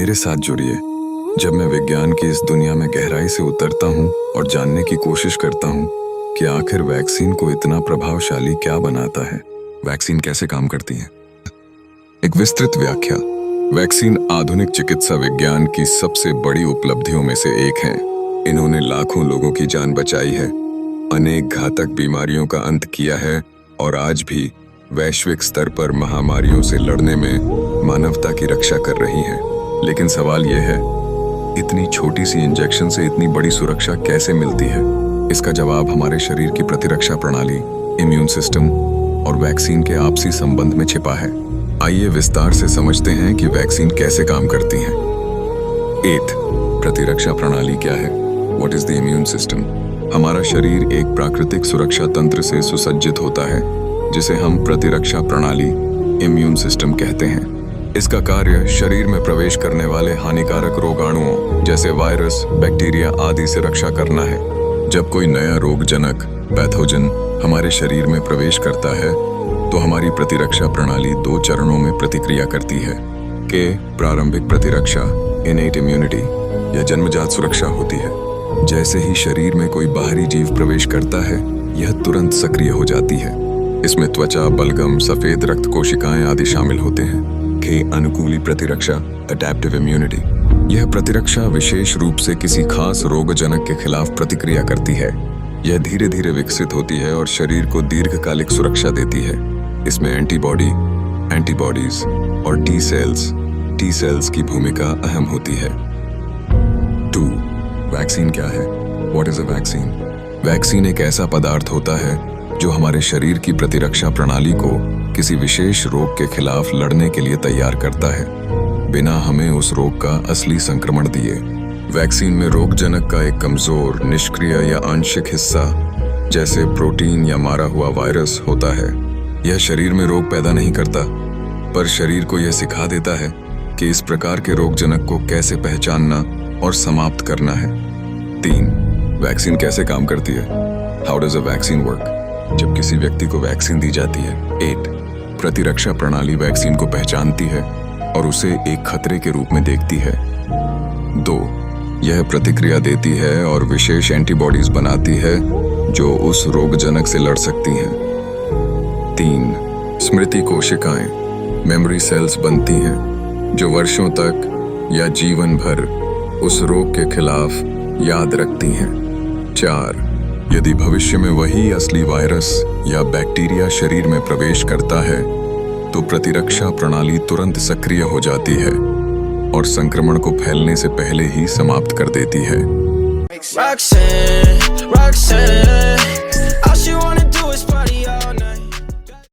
मेरे साथ जुड़िए जब मैं विज्ञान की इस दुनिया में गहराई से उतरता हूँ और जानने की कोशिश करता हूँ कि आखिर वैक्सीन को इतना प्रभावशाली क्या बनाता है। वैक्सीन कैसे काम करती है? एक विस्तृत व्याख्या। वैक्सीन आधुनिक चिकित्सा विज्ञान की सबसे बड़ी उपलब्धियों में से एक है। इन्होंने लाखों लोगों की जान बचाई है, अनेक घातक बीमारियों का अंत किया है और आज भी वैश्विक स्तर पर महामारियों से लड़ने में मानवता की रक्षा कर रही हैं। लेकिन सवाल यह है, इतनी छोटी सी इंजेक्शन से इतनी बड़ी सुरक्षा कैसे मिलती है? इसका जवाब हमारे शरीर की प्रतिरक्षा प्रणाली, इम्यून सिस्टम और वैक्सीन के आपसी संबंध में छिपा है। आइए विस्तार से समझते हैं कि वैक्सीन कैसे काम करती हैं। 8. प्रतिरक्षा प्रणाली क्या है? What is the immune system? हमारा शरीर एक प्राकृतिक सुरक्षा तंत्र से सुसज्जित होता है जिसे हम प्रतिरक्षा प्रणाली, इम्यून सिस्टम कहते हैं। इसका कार्य शरीर में प्रवेश करने वाले हानिकारक रोगाणुओं जैसे वायरस, बैक्टीरिया आदि से रक्षा करना है। जब कोई नया रोगजनक पैथोजन हमारे शरीर में प्रवेश करता है तो हमारी प्रतिरक्षा प्रणाली 2 चरणों में प्रतिक्रिया करती है। प्रारंभिक प्रतिरक्षा, इनेट इम्यूनिटी या जन्मजात सुरक्षा होती है। जैसे ही शरीर में कोई बाहरी जीव प्रवेश करता है, यह तुरंत सक्रिय हो जाती है। इसमें त्वचा, बलगम, सफेद रक्त कोशिकाएं आदि शामिल होते हैं। अनुकूली प्रतिरक्षा, अडैप्टिव इम्यूनिटी। यह प्रतिरक्षा विशेष रूप से किसी खास रोगजनक के खिलाफ प्रतिक्रिया करती है। यह धीरे धीरे विकसित होती है और शरीर को दीर्घकालिक सुरक्षा देती है। इसमें एंटीबॉडी, एंटीबॉडीज और टी सेल्स की भूमिका अहम होती है। 2. वैक्सीन क्या है? What is a vaccine? Vaccine एक ऐसा पदार्थ होता है जो हमारे शरीर की प्रतिरक्षा प्रणाली को किसी विशेष रोग के खिलाफ लड़ने के लिए तैयार करता है, बिना हमें उस रोग का असली संक्रमण दिए। वैक्सीन में रोगजनक का एक कमजोर, निष्क्रिय या आंशिक हिस्सा जैसे प्रोटीन या मारा हुआ वायरस होता है। यह शरीर में रोग पैदा नहीं करता, पर शरीर को यह सिखा देता है कि इस प्रकार के रोगजनक को कैसे पहचानना और समाप्त करना है। 3. वैक्सीन कैसे काम करती है? How does a vaccine work? जब किसी व्यक्ति को वैक्सीन दी जाती है। 8. प्रतिरक्षा प्रणाली वैक्सीन को पहचानती है और उसे एक खतरे के रूप में देखती है। 2. यह प्रतिक्रिया देती है और विशेष एंटीबॉडीज बनाती है जो उस रोगजनक से लड़ सकती हैं। 3. स्मृति कोशिकाएं, मेमोरी सेल्स बनती हैं जो वर्षों तक या जीवन भर उस रोग के खिलाफ याद रखती हैं। 4. यदि भविष्य में वही असली वायरस या बैक्टीरिया शरीर में प्रवेश करता है तो प्रतिरक्षा प्रणाली तुरंत सक्रिय हो जाती है और संक्रमण को फैलने से पहले ही समाप्त कर देती है।